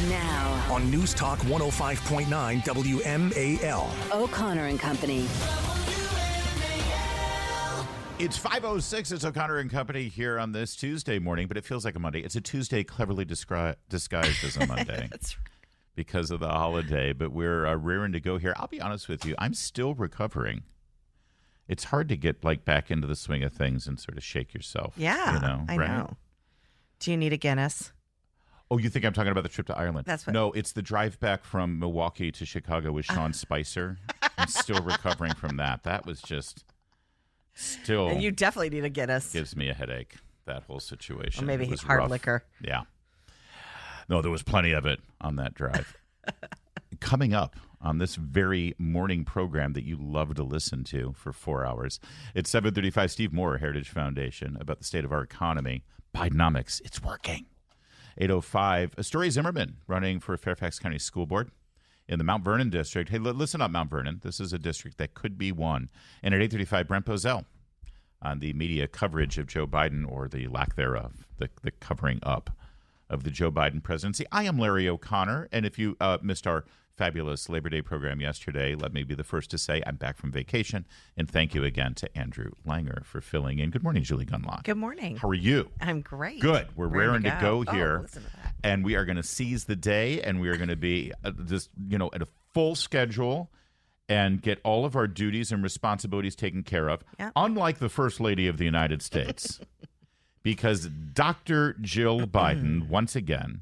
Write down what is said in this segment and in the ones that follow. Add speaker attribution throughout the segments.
Speaker 1: Now,
Speaker 2: on News Talk 105.9 WMAL.
Speaker 1: O'Connor and Company.
Speaker 3: It's 5:06. It's O'Connor and Company here on this Tuesday morning, but it feels like a Monday. It's a Tuesday cleverly disguised as a Monday.
Speaker 4: That's right.
Speaker 3: Because of the holiday, but we're rearing to go here. I'll be honest with you. I'm still recovering. It's hard to get back into the swing of things and sort of shake yourself.
Speaker 4: Yeah, I
Speaker 3: right?
Speaker 4: know. Do you need a Guinness?
Speaker 3: Oh, you think I'm talking about the trip to Ireland?
Speaker 4: That's what.
Speaker 3: No, it's the drive back from Milwaukee to Chicago with Sean Spicer. I'm still recovering from that. That was just still.
Speaker 4: And you definitely need a Guinness.
Speaker 3: Gives me a headache, that whole situation.
Speaker 4: Or maybe
Speaker 3: It was
Speaker 4: hard
Speaker 3: rough.
Speaker 4: liquor.
Speaker 3: Yeah. No, there was plenty of it on that drive. Coming up on this very morning program that you love to listen to for 4 hours, it's 7:35. Steve Moore, Heritage Foundation, about the state of our economy. Bidenomics, it's working. 8:05. Story Zimmerman running for Fairfax County School Board in the Mount Vernon district. Hey, listen up, Mount Vernon. This is a district that could be won. And at 8:35, Brent Bozell on the media coverage of Joe Biden, or the lack thereof, the covering up of the Joe Biden presidency. I am Larry O'Connor, and if you missed our fabulous Labor Day program yesterday, let me be the first to say I'm back from vacation, and thank you again to Andrew Langer for filling in. Good morning, Julie Gunlock.
Speaker 4: Good morning.
Speaker 3: How are you?
Speaker 4: I'm great.
Speaker 3: Good. We're raring to go here,
Speaker 4: listen to that.
Speaker 3: and we are going to seize the day, and we are going to be just at a full schedule and get all of our duties and responsibilities taken care of, unlike the First Lady of the United States. Because Dr. Jill Biden, once again,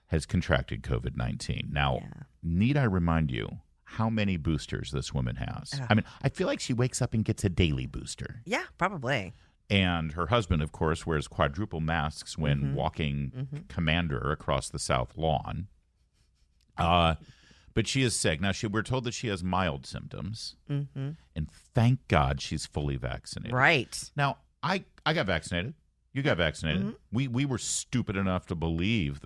Speaker 3: has contracted COVID-19. Now, need I remind you how many boosters this woman has? I mean, I feel like she wakes up and gets a daily booster.
Speaker 4: Yeah, probably.
Speaker 3: And her husband, of course, wears quadruple masks when walking commander across the South Lawn. But she is sick. Now, we're told that she has mild symptoms. And thank God she's fully vaccinated.
Speaker 4: Right.
Speaker 3: Now, I got vaccinated. You got vaccinated. We were stupid enough to believe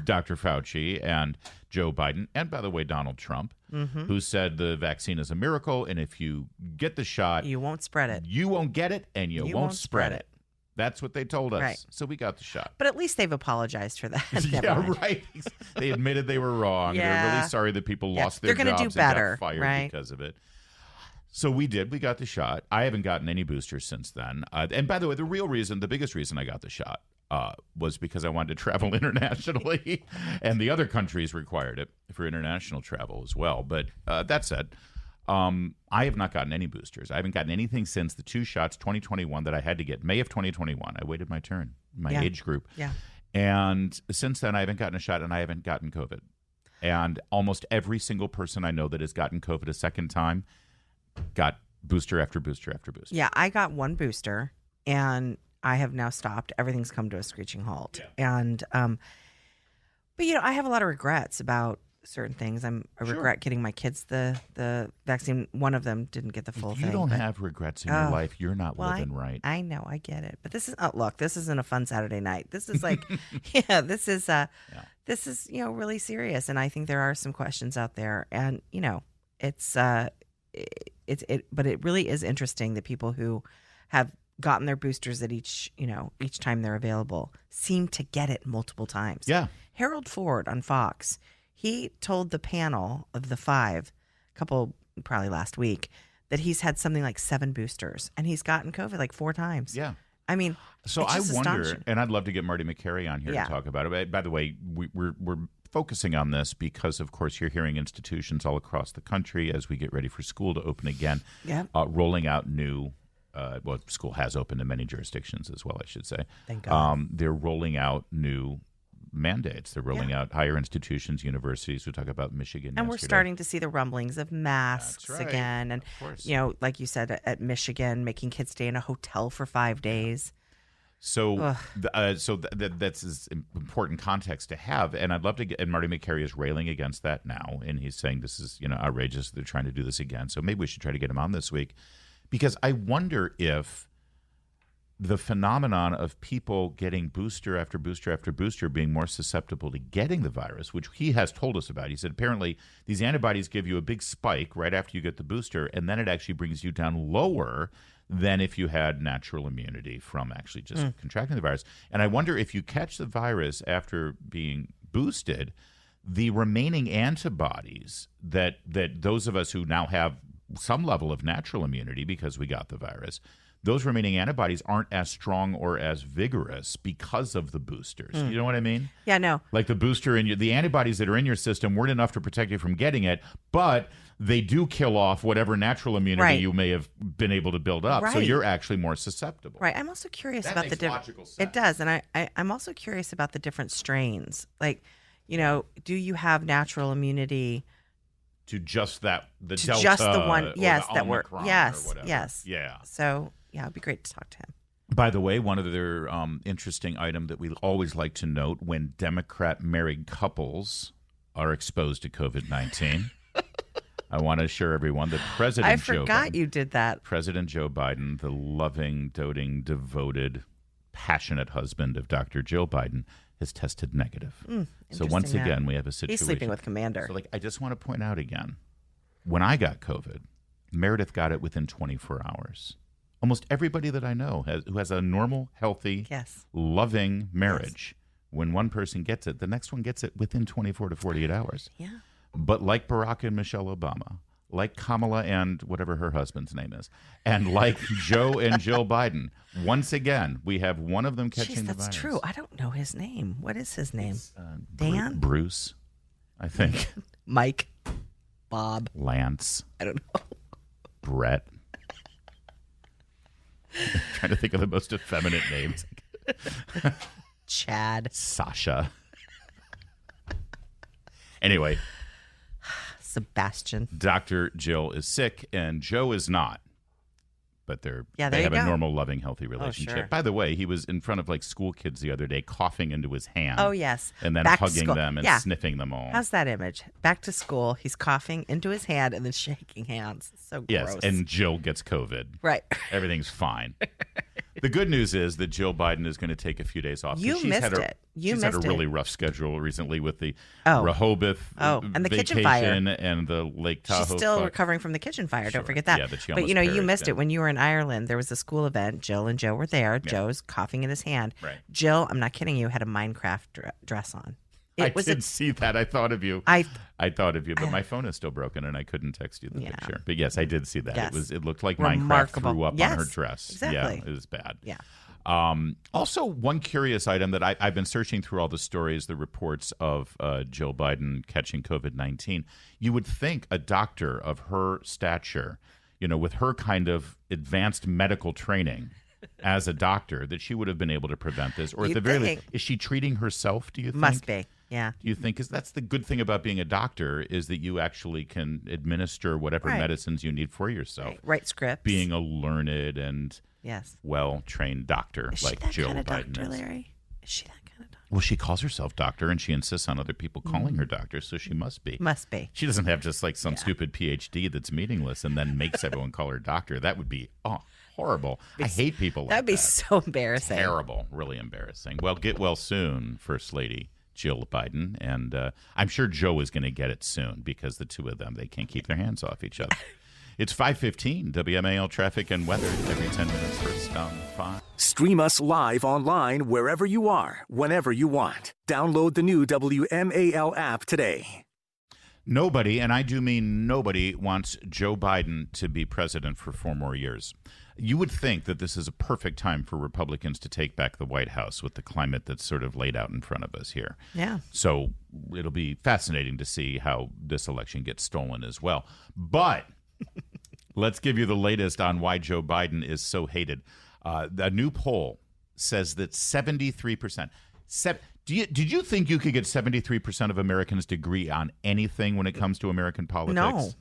Speaker 3: Dr. Fauci and Joe Biden, and by the way, Donald Trump, who said the vaccine is a miracle, and if you get the shot,
Speaker 4: you won't spread it.
Speaker 3: You won't get it, and you won't spread it. That's what they told us.
Speaker 4: Right.
Speaker 3: So we got the shot.
Speaker 4: But at least they've apologized for that.
Speaker 3: Yeah, right. They admitted they were wrong.
Speaker 4: Yeah.
Speaker 3: They're really sorry that people lost their
Speaker 4: They're gonna
Speaker 3: jobs
Speaker 4: do better,
Speaker 3: and got fired
Speaker 4: right?
Speaker 3: because of it. So we did. We got the shot. I haven't gotten any boosters since then. And by the way, the biggest reason I got the shot was because I wanted to travel internationally, and the other countries required it for international travel as well. But that said, I have not gotten any boosters. I haven't gotten anything since the 2 shots, 2021, that I had to get. May of 2021. I waited my turn, my age group.
Speaker 4: Yeah.
Speaker 3: And since then, I haven't gotten a shot, and I haven't gotten COVID. And almost every single person I know that has gotten COVID a second time got booster after booster after booster.
Speaker 4: Yeah, I got 1 booster, and I have now stopped. Everything's come to a screeching halt. Yeah. And, but I have a lot of regrets about certain things. I regret getting my kids the vaccine. One of them didn't get the full thing.
Speaker 3: If you don't have regrets in your life, you're not living right.
Speaker 4: I know, I get it. But this is look, this isn't a fun Saturday night. This is like this is really serious, and I think there are some questions out there, and but it really is interesting that people who have gotten their boosters at each time they're available seem to get it multiple times.
Speaker 3: Yeah.
Speaker 4: Harold Ford on Fox, he told the panel of the 5, probably last week, that he's had something like 7 boosters, and he's gotten COVID like 4 times.
Speaker 3: Yeah.
Speaker 4: I mean,
Speaker 3: so
Speaker 4: it's
Speaker 3: I
Speaker 4: just
Speaker 3: wonder,
Speaker 4: astonishing.
Speaker 3: and I'd love to get Marty McCary on here to talk about it. By the way, we're focusing on this because, of course, you're hearing institutions all across the country as we get ready for school to open again, rolling out new. School has opened in many jurisdictions as well, I should say.
Speaker 4: Thank God.
Speaker 3: They're rolling out new mandates. They're rolling out higher institutions, universities. We talk about Michigan
Speaker 4: and
Speaker 3: yesterday.
Speaker 4: we're starting to see the rumblings of masks again. And, like you said, at Michigan, making kids stay in a hotel for 5 days.
Speaker 3: So, that's as important context to have, and I'd love to get. And Marty McCary is railing against that now, and he's saying this is outrageous. They're trying to do this again. So maybe we should try to get him on this week, because I wonder if the phenomenon of people getting booster after booster after booster being more susceptible to getting the virus, which he has told us about. He said apparently these antibodies give you a big spike right after you get the booster, and then it actually brings you down lower than if you had natural immunity from actually just contracting the virus. And I wonder if you catch the virus after being boosted, the remaining antibodies that those of us who now have some level of natural immunity because we got the virus, those remaining antibodies aren't as strong or as vigorous because of the boosters. You know what I mean?
Speaker 4: Yeah, no.
Speaker 3: Like the booster and the antibodies that are in your system weren't enough to protect you from getting it, but they do kill off whatever natural immunity you may have been able to build up. So you're actually more susceptible.
Speaker 4: Right. I'm also curious
Speaker 3: That
Speaker 4: about the
Speaker 3: makes
Speaker 4: different.
Speaker 3: logical sense.
Speaker 4: It does, and I'm also curious about the different strains. Like, do you have natural immunity
Speaker 3: To just the
Speaker 4: to
Speaker 3: Delta
Speaker 4: just the one?
Speaker 3: or
Speaker 4: Yes,
Speaker 3: the
Speaker 4: that were.
Speaker 3: Omicron or
Speaker 4: Yes,
Speaker 3: whatever.
Speaker 4: yes.
Speaker 3: Yeah.
Speaker 4: So yeah, it'd be great to talk to him.
Speaker 3: By the way, one other interesting item that we always like to note when Democrat married couples are exposed to COVID-19, I want to assure everyone that President
Speaker 4: I
Speaker 3: Joe
Speaker 4: forgot
Speaker 3: Biden,
Speaker 4: you did that.
Speaker 3: President Joe Biden, the loving, doting, devoted, passionate husband of Dr. Jill Biden, has tested negative. So once
Speaker 4: interesting
Speaker 3: again, we have a situation.
Speaker 4: He's sleeping with Commander.
Speaker 3: So, I just want to point out again, when I got COVID, Meredith got it within 24 hours. Almost everybody that I know who has a normal, healthy, loving marriage, when one person gets it, the next one gets it within 24 to 48 hours.
Speaker 4: Yeah.
Speaker 3: But like Barack and Michelle Obama, like Kamala and whatever her husband's name is, and like Joe and Jill Biden, once again, we have one of them catching the virus.
Speaker 4: That's true. I don't know his name. What is his name? Dan?
Speaker 3: Bruce, I think.
Speaker 4: Mike? Bob?
Speaker 3: Lance?
Speaker 4: I don't know.
Speaker 3: Brett? I'm trying to think of the most effeminate names.
Speaker 4: Chad?
Speaker 3: Sasha. Anyway.
Speaker 4: Sebastian.
Speaker 3: Dr. Jill is sick and Joe is not. But they have a normal, loving, healthy relationship.
Speaker 4: Sure.
Speaker 3: By the way, he was in front of school kids the other day, coughing into his hand.
Speaker 4: Oh, yes.
Speaker 3: And then
Speaker 4: Back to
Speaker 3: hugging
Speaker 4: school.
Speaker 3: them and
Speaker 4: Yeah.
Speaker 3: sniffing them all.
Speaker 4: How's that image? Back to school. He's coughing into his hand and then shaking hands. So gross.
Speaker 3: Yes, and Jill gets COVID.
Speaker 4: Right.
Speaker 3: Everything's fine. The good news is that Jill Biden is going to take a few days off.
Speaker 4: You missed it.
Speaker 3: She's had a really rough schedule recently with the
Speaker 4: Oh.
Speaker 3: Rehoboth
Speaker 4: and the kitchen
Speaker 3: vacation
Speaker 4: fire.
Speaker 3: and the Lake Tahoe.
Speaker 4: She's still
Speaker 3: fire.
Speaker 4: recovering from the kitchen fire.
Speaker 3: Sure.
Speaker 4: Don't forget that.
Speaker 3: Yeah, but she
Speaker 4: you
Speaker 3: almost
Speaker 4: you missed
Speaker 3: perished,
Speaker 4: it when you were in Ireland. There was a school event. Jill and Joe were there. Joe's coughing in his hand.
Speaker 3: Right.
Speaker 4: Jill, I'm not kidding you, had a Minecraft dress on.
Speaker 3: I did see that. I thought of you.
Speaker 4: I
Speaker 3: thought of you, but my phone is still broken and I couldn't text you the picture. But yes, I did see that.
Speaker 4: Yes.
Speaker 3: It looked like
Speaker 4: Remarkable.
Speaker 3: Minecraft threw up
Speaker 4: Yes,
Speaker 3: on her dress.
Speaker 4: exactly.
Speaker 3: Yeah, it was bad.
Speaker 4: Yeah.
Speaker 3: Also, one curious item that I've been searching through all the stories, the reports of Jill Biden catching COVID-19. You would think a doctor of her stature, with her kind of advanced medical training as a doctor, that she would have been able to prevent this. Or at the very least, is she treating herself, do you think?
Speaker 4: Must be. Yeah.
Speaker 3: Do you think? Because that's the good thing about being a doctor, is that you actually can administer whatever medicines you need for yourself.
Speaker 4: Write scripts.
Speaker 3: Being a learned and well-trained doctor
Speaker 4: is
Speaker 3: like
Speaker 4: she that
Speaker 3: Jill
Speaker 4: kind of
Speaker 3: Biden
Speaker 4: doctor,
Speaker 3: is.
Speaker 4: Larry? Is she that kind of doctor?
Speaker 3: Well, she calls herself doctor, and she insists on other people calling her doctor, so she must be.
Speaker 4: Must be.
Speaker 3: She doesn't have just some stupid PhD that's meaningless and then makes everyone call her doctor. That would be horrible. I hate people like that.
Speaker 4: That'd be so embarrassing.
Speaker 3: Terrible. Really embarrassing. Well, get well soon, First Lady Jill Biden. And I'm sure Joe is going to get it soon because the two of them, they can't keep their hands off each other. It's 5:15, WMAL traffic and weather every 10 minutes first on 5.
Speaker 2: Stream us live online wherever you are, whenever you want. Download the new WMAL app today.
Speaker 3: Nobody, and I do mean nobody, wants Joe Biden to be president for 4 more years. You would think that this is a perfect time for Republicans to take back the White House with the climate that's sort of laid out in front of us here.
Speaker 4: Yeah.
Speaker 3: So it'll be fascinating to see how this election gets stolen as well. But let's give you the latest on why Joe Biden is so hated. A new poll says that 73%. Did you think you could get 73% of Americans to agree on anything when it comes to American politics?
Speaker 4: No.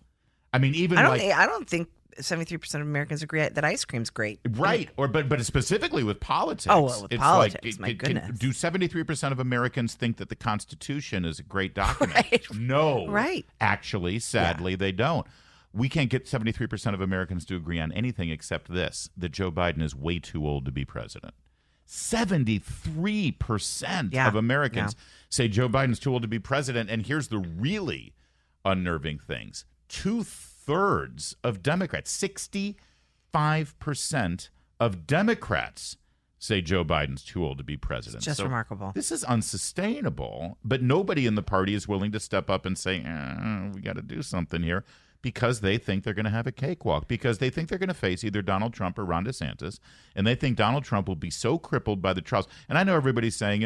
Speaker 3: I mean, even
Speaker 4: I don't think 73% of Americans agree that ice cream's great.
Speaker 3: Right. But specifically with politics.
Speaker 4: Oh, well, with politics, my goodness.
Speaker 3: Do 73% of Americans think that the Constitution is a great document?
Speaker 4: Right.
Speaker 3: No.
Speaker 4: Right.
Speaker 3: Actually, sadly, they don't. We can't get 73% of Americans to agree on anything except this, that Joe Biden is way too old to be president. 73% of Americans say Joe Biden's too old to be president. And here's the really unnerving things. 2/3 of Democrats, 65% of Democrats say Joe Biden's too old to be president.
Speaker 4: It's just remarkable.
Speaker 3: This is unsustainable, but nobody in the party is willing to step up and say, we got to do something here, because they think they're going to have a cakewalk, because they think they're going to face either Donald Trump or Ron DeSantis, and they think Donald Trump will be so crippled by the trials. And I know everybody's saying,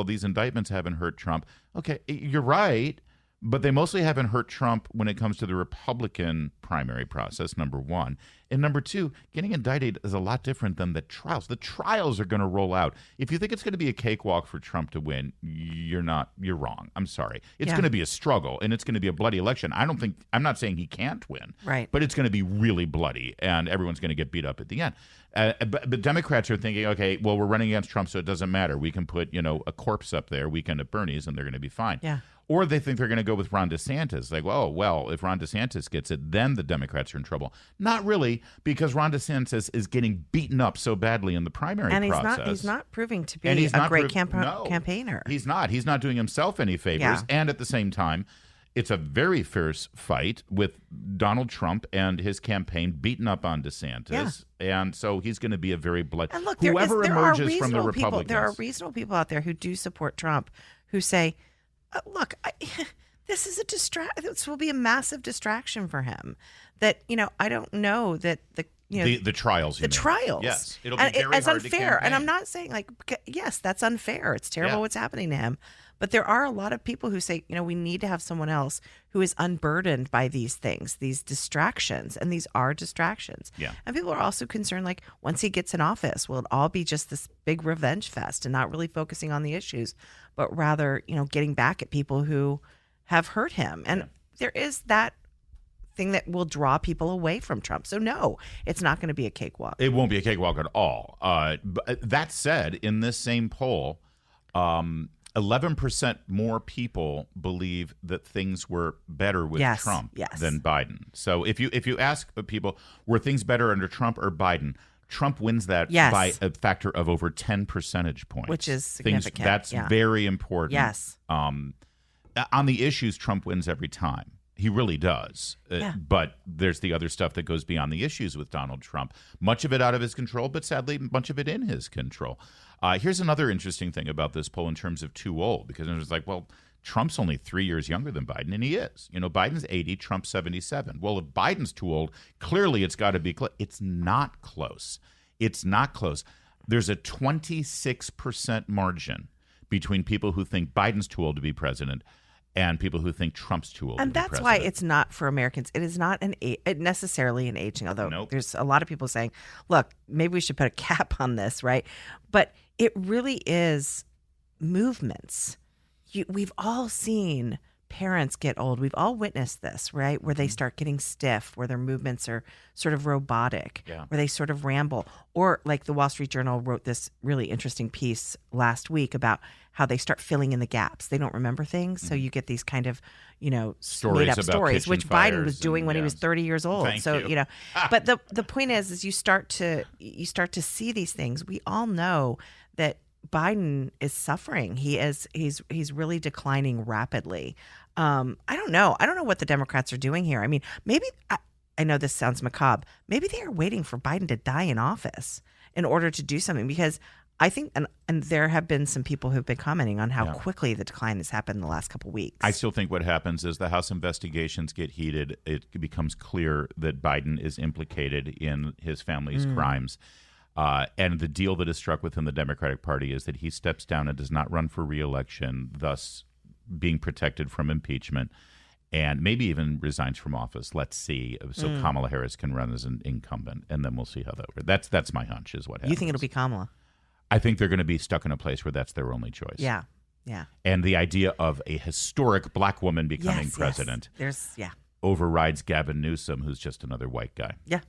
Speaker 3: these indictments haven't hurt Trump. Okay, you're right. But they mostly haven't hurt Trump when it comes to the Republican primary process, number one. And number two, getting indicted is a lot different than the trials. The trials are going to roll out. If you think it's going to be a cakewalk for Trump to win, you're wrong. I'm sorry. It's going to be a struggle, and it's going to be a bloody election. I'm not saying he can't win.
Speaker 4: Right.
Speaker 3: But it's going to be really bloody, and everyone's going to get beat up at the end. But Democrats are thinking, okay, well, we're running against Trump, so it doesn't matter. We can put, a corpse up there, Weekend at Bernie's, and they're going to be fine.
Speaker 4: Yeah.
Speaker 3: Or they think they're going to go with Ron DeSantis. Like, if Ron DeSantis gets it, then the Democrats are in trouble. Not really, because Ron DeSantis is getting beaten up so badly in the primary process.
Speaker 4: And he's not proving to be a great campaigner.
Speaker 3: He's not. He's not doing himself any favors.
Speaker 4: Yeah.
Speaker 3: And at the same time, it's a very fierce fight with Donald Trump and his campaign beating up on DeSantis. Yeah. And so he's going to be a very bloody.
Speaker 4: And look,
Speaker 3: whoever emerges from the Republicans.
Speaker 4: There are reasonable people out there who do support Trump who say, look, this is this will be a massive distraction for him. That, I don't know that the
Speaker 3: trials.
Speaker 4: The trials.
Speaker 3: Yes. It'll be very hard
Speaker 4: unfair.
Speaker 3: to campaign.
Speaker 4: And I'm not saying yes, that's unfair. It's terrible what's happening to him. But there are a lot of people who say, we need to have someone else who is unburdened by these things, these distractions, and these are distractions.
Speaker 3: Yeah.
Speaker 4: And people are also concerned, like, once he gets in office, will it all be just this big revenge fest and not really focusing on the issues, but rather, getting back at people who have hurt him. And there is that thing that will draw people away from Trump. So no, it's not going to be a cakewalk.
Speaker 3: It won't be a cakewalk at all. But that said, in this same poll, 11% more people believe that things were better with Trump than Biden. So if you ask people, were things better under Trump or Biden? Trump wins that by a factor of over 10 percentage points.
Speaker 4: Which is significant.
Speaker 3: That's very important.
Speaker 4: Yes.
Speaker 3: On the issues, Trump wins every time. He really does. But there's the other stuff that goes beyond the issues with Donald Trump. Much of it out of his control, but sadly, much of it in his control. Here's another interesting thing about this poll in terms of too old, because it was like, well, Trump's only 3 years younger than Biden, and he is. Biden's 80, Trump's 77. Well, if Biden's too old, clearly it's got to be close. It's not close. It's not close. There's a 26% margin between people who think Biden's too old to be president and people who think Trump's too old to be president.
Speaker 4: And that's why it's not for Americans. It is not necessarily an aging, although there's a lot of people saying, look, maybe we should put a cap on this, right? But it really is movements. We've all seen parents get old. We've all witnessed this, right? Where they start getting stiff, where their movements are sort of robotic, where they sort of ramble. Or like the Wall Street Journal wrote this really interesting piece last week about how they start filling in the gaps. They don't remember things. So you get these kind of, made up stories, which Biden was doing when he was 30 years old. But the point is you start to see these things. We all know that Biden is suffering. He's really declining rapidly. I don't know. I don't know what the Democrats are doing here. I mean, maybe I know this sounds macabre. Maybe they are waiting for Biden to die in office in order to do something, because I think, and there have been some people who've been commenting on how quickly the decline has happened in the last couple of weeks. I still think what happens is the House investigations get heated. It becomes clear that Biden is implicated in his family's crimes. And the deal that is struck within the Democratic Party is that he steps down and does not run for re-election, thus being protected from impeachment, and maybe even resigns from office. Let's see. So Kamala Harris can run as an incumbent, and then we'll see how that works. That's my hunch is what happens. You think it'll be Kamala?
Speaker 3: I think they're going to be stuck in a place where that's their only choice.
Speaker 4: Yeah.
Speaker 3: And the idea of a historic black woman becoming president overrides Gavin Newsom, who's just another white guy. Yeah.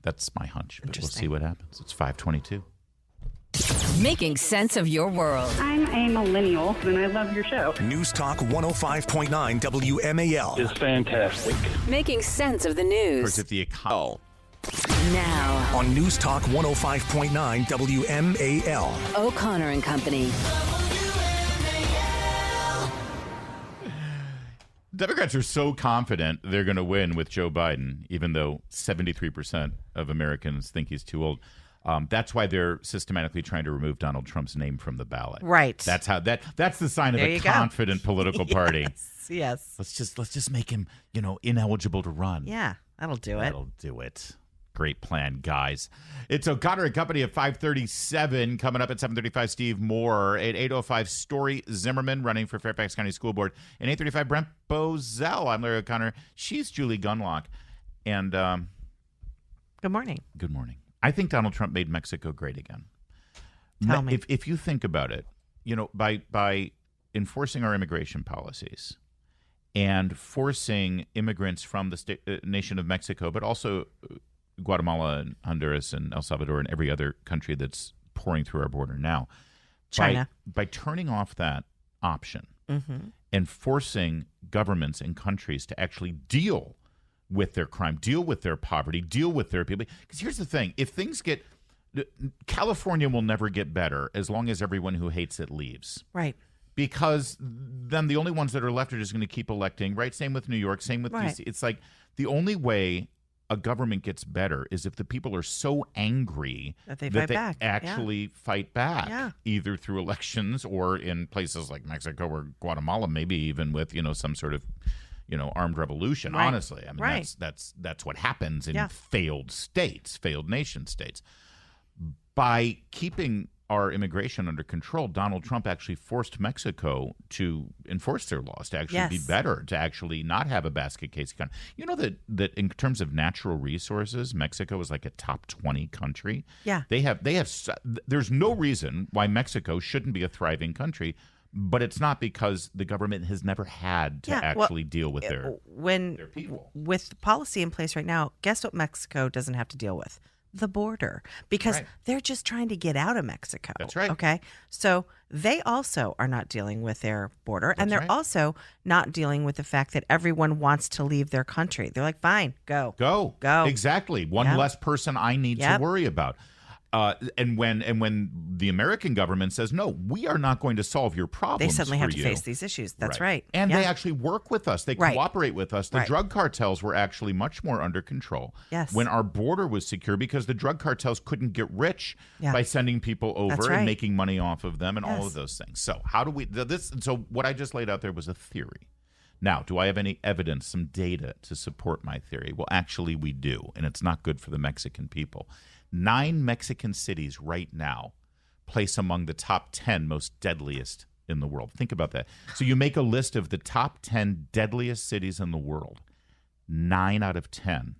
Speaker 3: That's my hunch, but we'll see what happens. It's 5:22.
Speaker 1: Making sense of your world.
Speaker 5: I'm a millennial, and I love your show.
Speaker 2: News Talk 105.9 WMAL
Speaker 6: is fantastic.
Speaker 1: Making sense of the news. Now
Speaker 2: on News Talk 105.9 WMAL.
Speaker 1: O'Connor and Company.
Speaker 3: Democrats are so confident they're going to win with Joe Biden, even though 73% of Americans think he's too old. That's why they're systematically trying to remove Donald Trump's name from the ballot.
Speaker 4: Right.
Speaker 3: That's the sign of
Speaker 4: There
Speaker 3: a
Speaker 4: you go.
Speaker 3: confident political party.
Speaker 4: Yes.
Speaker 3: Let's just make him, ineligible to run.
Speaker 4: Yeah, that'll do it.
Speaker 3: That'll do it. Great plan, guys. It's O'Connor and Company at 5:37. Coming up at 7:35, Steve Moore. At 8:05, Story Zimmerman running for Fairfax County School Board. And 8:35, Brent Bozell. I'm Larry O'Connor. She's Julie Gunlock. And
Speaker 4: Good morning.
Speaker 3: good morning. I think Donald Trump made Mexico great again.
Speaker 4: Tell me.
Speaker 3: If you think about it, by enforcing our immigration policies and forcing immigrants from the nation of Mexico, but also Guatemala and Honduras and El Salvador and every other country that's pouring through our border now.
Speaker 4: China.
Speaker 3: By turning off that option
Speaker 4: Mm-hmm.
Speaker 3: and forcing governments and countries to actually deal with their crime, deal with their poverty, deal with their people. Because here's the thing. If things get – California will never get better as long as everyone who hates it leaves.
Speaker 4: Right.
Speaker 3: Because then the only ones that are left are just going to keep electing, right? Same with New York, same with
Speaker 4: Right.
Speaker 3: DC. It's like the only way a government gets better is if the people are so angry
Speaker 4: That they fight back. Yeah.
Speaker 3: actually fight back,
Speaker 4: Yeah.
Speaker 3: either through elections or in places like Mexico or Guatemala, maybe even with, some sort of, armed revolution.
Speaker 4: Right.
Speaker 3: Honestly, I mean,
Speaker 4: Right.
Speaker 3: that's what happens in
Speaker 4: Yeah.
Speaker 3: failed states, failed nation states. By keeping our immigration under control, Donald Trump actually forced Mexico to enforce their laws, to actually be
Speaker 4: Yes.
Speaker 3: better, to actually not have a basket case economy. You know that in terms of natural resources, Mexico is like a top 20 country.
Speaker 4: Yeah.
Speaker 3: There's no reason why Mexico shouldn't be a thriving country, but it's not because the government has never had to
Speaker 4: Yeah, well,
Speaker 3: actually deal with their people.
Speaker 4: With the policy in place right now, guess what Mexico doesn't have to deal with? The border, because
Speaker 3: Right.
Speaker 4: they're just trying to get out of Mexico.
Speaker 3: That's right.
Speaker 4: Okay. So they also are not dealing with their border, and
Speaker 3: That's
Speaker 4: they're
Speaker 3: right.
Speaker 4: also not dealing with the fact that everyone wants to leave their country. They're like, fine, go.
Speaker 3: Go. Exactly. One
Speaker 4: Yep.
Speaker 3: less person I need
Speaker 4: Yep.
Speaker 3: to worry about. And when the American government says, no, we are not going to solve your problems,
Speaker 4: They suddenly have
Speaker 3: for
Speaker 4: to
Speaker 3: you.
Speaker 4: face these issues. That's right.
Speaker 3: And
Speaker 4: Yeah.
Speaker 3: they actually work with us. They
Speaker 4: Right.
Speaker 3: cooperate with us. The
Speaker 4: Right.
Speaker 3: drug cartels were actually much more under control
Speaker 4: Yes.
Speaker 3: when our border was secure, because the drug cartels couldn't get rich
Speaker 4: Yeah.
Speaker 3: by sending people over
Speaker 4: That's
Speaker 3: and
Speaker 4: right.
Speaker 3: making money off of them and all
Speaker 4: Yes.
Speaker 3: of those things. So how do we this? So what I just laid out there was a theory. Now, do I have any evidence, some data to support my theory? Well, actually, we do, and it's not good for the Mexican people. 9 Mexican cities right now place among the top 10 most deadliest in the world. Think about that. So you make a list of the top 10 deadliest cities in the world. 9 out of 10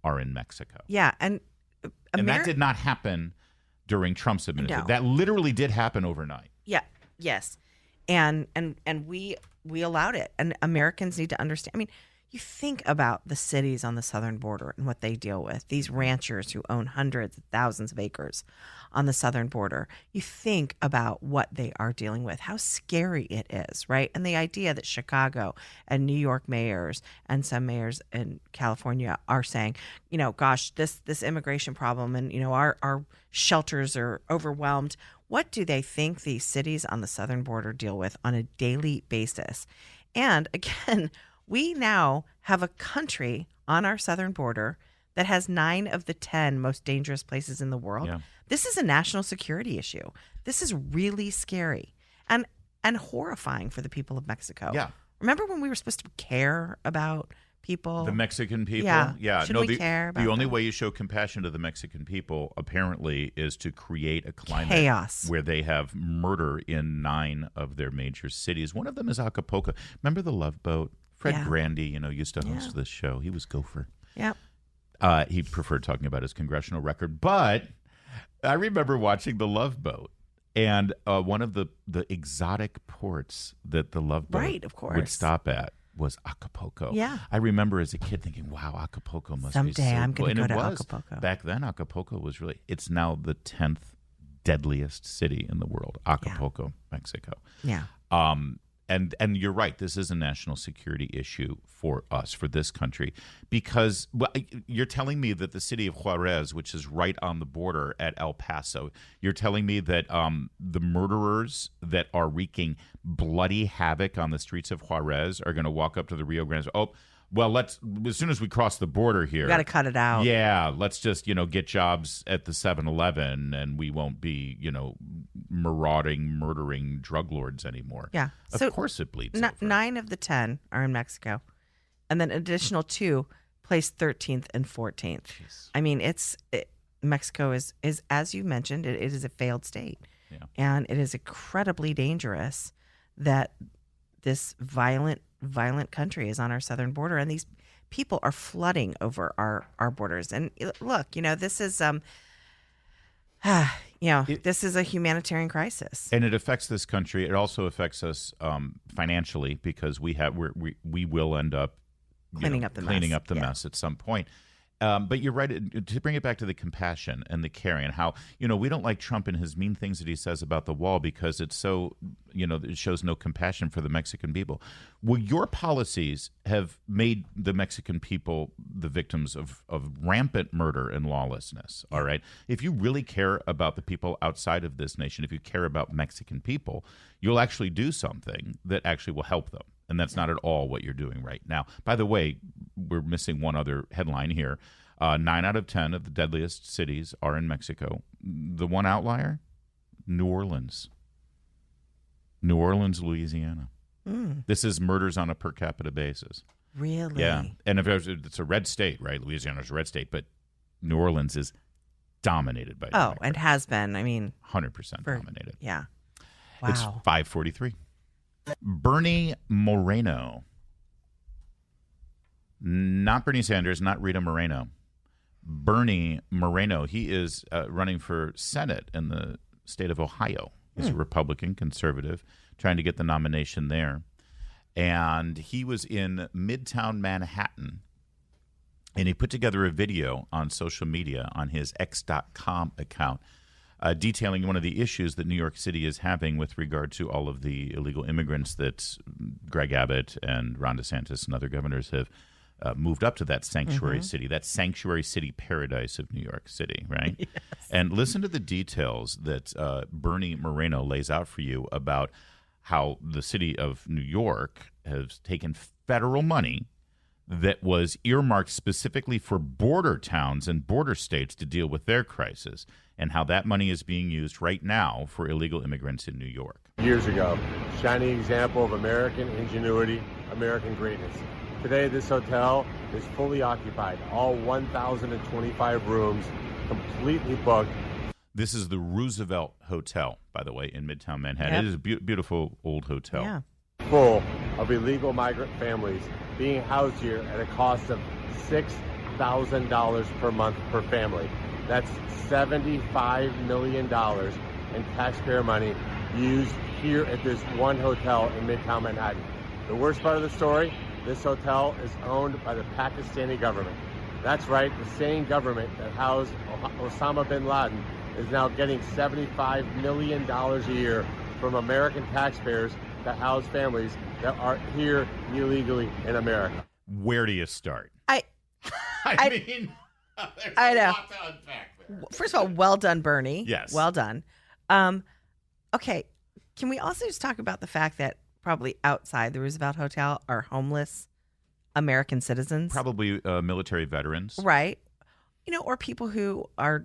Speaker 3: are in Mexico.
Speaker 4: Yeah, and
Speaker 3: And that did not happen during Trump's administration.
Speaker 4: No.
Speaker 3: That literally did happen overnight.
Speaker 4: Yeah. Yes. And we allowed it. And Americans need to understand. I mean, you think about the cities on the southern border and what they deal with. These ranchers who own hundreds of thousands of acres on the southern border. You think about what they are dealing with, how scary it is, right? And the idea that Chicago and New York mayors and some mayors in California are saying, gosh, this immigration problem and, our shelters are overwhelmed. What do they think these cities on the southern border deal with on a daily basis? And again, we now have a country on our southern border that has 9 of the 10 most dangerous places in the world.
Speaker 3: Yeah.
Speaker 4: This is a national security issue. This is really scary and horrifying for the people of Mexico.
Speaker 3: Yeah.
Speaker 4: Remember when we were supposed to care about people?
Speaker 3: The Mexican people?
Speaker 4: Yeah. Should we care about
Speaker 3: the only
Speaker 4: them?
Speaker 3: way you show compassion to the Mexican people, apparently, is to create a climate
Speaker 4: Chaos.
Speaker 3: where they have murder in 9 of their major cities. One of them is Acapulco. Remember the Love Boat? Fred
Speaker 4: Yeah.
Speaker 3: Grandy, used to host
Speaker 4: Yeah.
Speaker 3: this show. He was Gopher.
Speaker 4: Yep.
Speaker 3: He preferred talking about his congressional record. But I remember watching the Love Boat. And one of the exotic ports that the Love Boat
Speaker 4: Right, of
Speaker 3: would
Speaker 4: course.
Speaker 3: stop at was Acapulco.
Speaker 4: Yeah.
Speaker 3: I remember as a kid thinking, wow, Acapulco must be
Speaker 4: Someday
Speaker 3: so
Speaker 4: I'm
Speaker 3: cool.
Speaker 4: gonna
Speaker 3: And
Speaker 4: go
Speaker 3: it
Speaker 4: to
Speaker 3: was.
Speaker 4: Acapulco.
Speaker 3: Back then, Acapulco was really, it's now the 10th deadliest city in the world, Acapulco, Mexico.
Speaker 4: Yeah.
Speaker 3: And you're right. This is a national security issue for us, for this country, because you're telling me that the city of Juarez, which is right on the border at El Paso, you're telling me that the murderers that are wreaking bloody havoc on the streets of Juarez are going to walk up to the Rio Grande. well, as soon as we cross the border here,
Speaker 4: You got to cut it out.
Speaker 3: yeah, let's just, get jobs at the 7-Eleven and we won't be, murdering drug lords anymore.
Speaker 4: Yeah.
Speaker 3: Of course it bleeds over.
Speaker 4: 9 of the 10 are in Mexico. And then additional 2 placed 13th and 14th.
Speaker 3: Jeez.
Speaker 4: I mean, Mexico is as you mentioned, it is a failed state.
Speaker 3: Yeah.
Speaker 4: And it is incredibly dangerous that this violent country is on our southern border, and these people are flooding over our borders. And look, this is this is a humanitarian crisis.
Speaker 3: And it affects this country. It also affects us financially because we will end up
Speaker 4: Cleaning up the
Speaker 3: mess at some point. But you're right, to bring it back to the compassion and the caring and how, we don't like Trump and his mean things that he says about the wall because it's so, it shows no compassion for the Mexican people. Well, your policies have made the Mexican people the victims of rampant murder and lawlessness, all right? If you really care about the people outside of this nation, if you care about Mexican people, you'll actually do something that actually will help them. And that's not at all what you're doing right now. By the way, we're missing one other headline here. 9 out of 10 of the deadliest cities are in Mexico. The one outlier, New Orleans. New Orleans, Louisiana. This is murders on a per capita basis.
Speaker 4: Really?
Speaker 3: Yeah. And it's a red state, right? Louisiana's a red state, but New Orleans is dominated by Democrats.
Speaker 4: And has been. I mean,
Speaker 3: 100% dominated.
Speaker 4: Yeah. Wow.
Speaker 3: It's 5:43. Bernie Moreno. Not Bernie Sanders, not Rita Moreno. Bernie Moreno. He is running for Senate in the state of Ohio. He's a Republican, conservative, trying to get the nomination there. And he was in Midtown Manhattan, and he put together a video on social media on his X.com account detailing one of the issues that New York City is having with regard to all of the illegal immigrants that Greg Abbott and Ron DeSantis and other governors have moved up to that sanctuary city, that sanctuary city paradise of New York City, right? Yes. And listen to the details that Bernie Moreno lays out for you about how the city of New York has taken federal money that was earmarked specifically for border towns and border states to deal with their crisis, and how that money is being used right now for illegal immigrants in New York.
Speaker 6: Years ago, shining example of American ingenuity, American greatness. Today, this hotel is fully occupied, all 1,025 rooms, completely booked.
Speaker 3: This is the Roosevelt Hotel, by the way, in Midtown Manhattan. Yep. It is a beautiful old hotel.
Speaker 4: Yeah.
Speaker 6: Full of illegal migrant families being housed here at a cost of $6,000 per month per family. That's $75 million in taxpayer money used here at this one hotel in Midtown Manhattan. The worst part of the story, this hotel is owned by the Pakistani government. That's right, the same government that housed Osama bin Laden is now getting $75 million a year from American taxpayers that house families that are here illegally in America.
Speaker 3: Where do you start?
Speaker 4: I
Speaker 3: mean, there's
Speaker 4: I
Speaker 3: a
Speaker 4: know.
Speaker 3: lot to unpack there.
Speaker 4: First of all, well done, Bernie.
Speaker 3: Yes.
Speaker 4: Well done. Okay. Can we also just talk about the fact that probably outside the Roosevelt Hotel are homeless American citizens?
Speaker 3: Probably military veterans.
Speaker 4: Right. Or people who are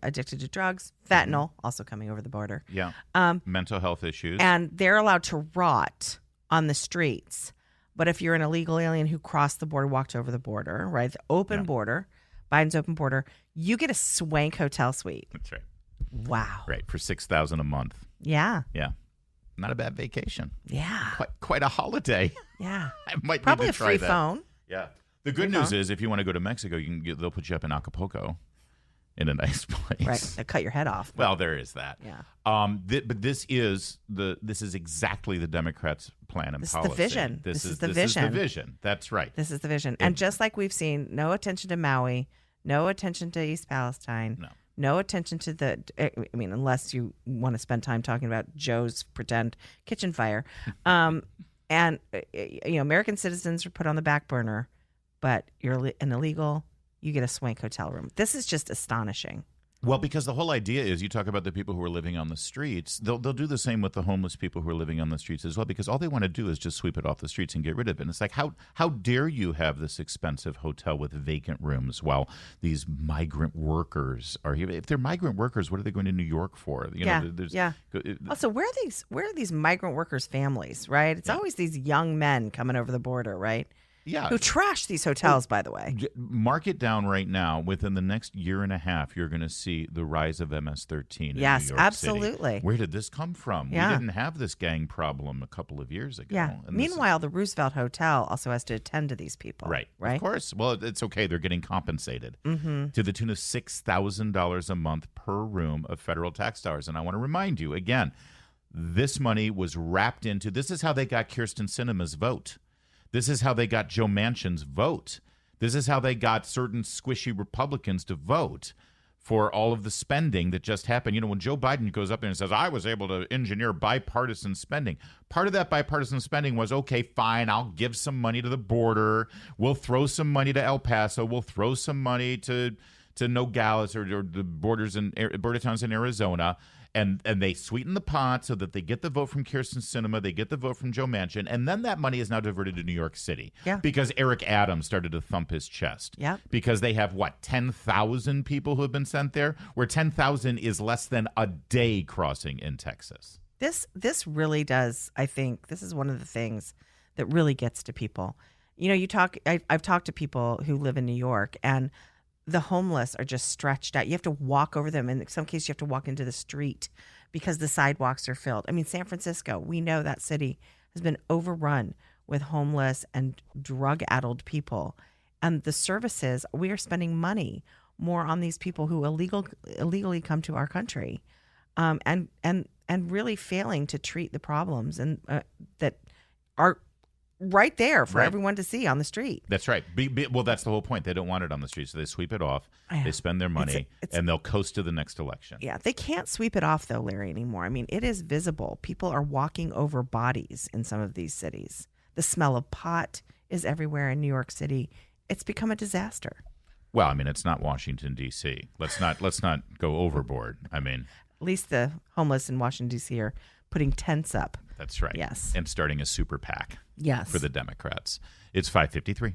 Speaker 4: addicted to drugs, fentanyl, also coming over the border.
Speaker 3: Yeah. Mental health issues.
Speaker 4: And they're allowed to rot on the streets. But if you're an illegal alien who crossed the border, walked over the border, right, the open border, Biden's open border, you get a swank hotel suite.
Speaker 3: That's right.
Speaker 4: Wow.
Speaker 3: Right, for $6,000 a month.
Speaker 4: Yeah.
Speaker 3: Yeah. Not a bad vacation.
Speaker 4: Yeah.
Speaker 3: Quite a holiday.
Speaker 4: Yeah.
Speaker 3: I might
Speaker 4: Probably
Speaker 3: need
Speaker 4: a
Speaker 3: to try
Speaker 4: free
Speaker 3: that.
Speaker 4: phone.
Speaker 3: Yeah. The good news is, if you want to go to Mexico, they'll put you up in Acapulco, in a nice place.
Speaker 4: Right. They'll cut your head off.
Speaker 3: Well, there is that.
Speaker 4: Yeah.
Speaker 3: But this is exactly the Democrats' plan and
Speaker 4: This
Speaker 3: policy.
Speaker 4: is the vision.
Speaker 3: This is
Speaker 4: the vision.
Speaker 3: This is the vision. That's right.
Speaker 4: This is the vision. And just like we've seen, no attention to Maui, no attention to East Palestine. No attention to unless you want to spend time talking about Joe's pretend kitchen fire. And American citizens are put on the back burner, but you're an illegal, you get a swank hotel room. This is just astonishing.
Speaker 3: Well, because the whole idea is you talk about the people who are living on the streets. They'll do the same with the homeless people who are living on the streets as well, because all they want to do is just sweep it off the streets and get rid of it. And it's like, how dare you have this expensive hotel with vacant rooms while these migrant workers are here? If they're migrant workers, what are they going to New York for?
Speaker 4: Also, where are these migrant workers' families, right? It's always these young men coming over the border, right?
Speaker 3: Yeah.
Speaker 4: Who trash these hotels, by the way.
Speaker 3: Mark it down right now. Within the next year and a half, you're going to see the rise of MS-13 in New York
Speaker 4: absolutely.
Speaker 3: City. Where did this come from?
Speaker 4: Yeah.
Speaker 3: We didn't have this gang problem a couple of years ago.
Speaker 4: Yeah.
Speaker 3: And
Speaker 4: Meanwhile, the Roosevelt Hotel also has to attend to these people.
Speaker 3: Right.
Speaker 4: Right.
Speaker 3: Of course. Well, it's okay. They're getting compensated to the tune of $6,000 a month per room of federal tax dollars. And I want to remind you, again, this money was wrapped into – this is how they got Kyrsten Sinema's vote. This is how they got Joe Manchin's vote. This is how they got certain squishy Republicans to vote for all of the spending that just happened. You know, when Joe Biden goes up there and says, I was able to engineer bipartisan spending, part of that bipartisan spending was, okay, fine, I'll give some money to the border. We'll throw some money to El Paso. We'll throw some money to Nogales or the border towns in Arizona. And they sweeten the pot so that they get the vote from Kyrsten Sinema, they get the vote from Joe Manchin, and then that money is now diverted to New York City.
Speaker 4: Yeah.
Speaker 3: Because Eric Adams started to thump his chest.
Speaker 4: Yeah.
Speaker 3: Because they have, 10,000 people who have been sent there, where 10,000 is less than a day crossing in Texas.
Speaker 4: This really does, I think, this is one of the things that really gets to people. You know, I've talked to people who live in New York, and the homeless are just stretched out. You have to walk over them. In some cases, you have to walk into the street because the sidewalks are filled. I mean, San Francisco, we know that city has been overrun with homeless and drug-addled people. And the services, we are spending money more on these people who illegally come to our country, and really failing to treat the problems and that are right there for everyone to see on the street.
Speaker 3: That's right. Well, that's the whole point. They don't want it on the street, so they sweep it off. They spend their money, and they'll coast to the next election.
Speaker 4: Yeah, they can't sweep it off, though, Larry, anymore. I mean, it is visible. People are walking over bodies in some of these cities. The smell of pot is everywhere in New York City. It's become a disaster.
Speaker 3: Well, I mean, it's not Washington, D.C. Let's not go overboard. I mean,
Speaker 4: at least the homeless in Washington, D.C. are putting tents up.
Speaker 3: That's right.
Speaker 4: Yes.
Speaker 3: And starting a super PAC.
Speaker 4: Yes.
Speaker 3: For the Democrats. It's 5:53.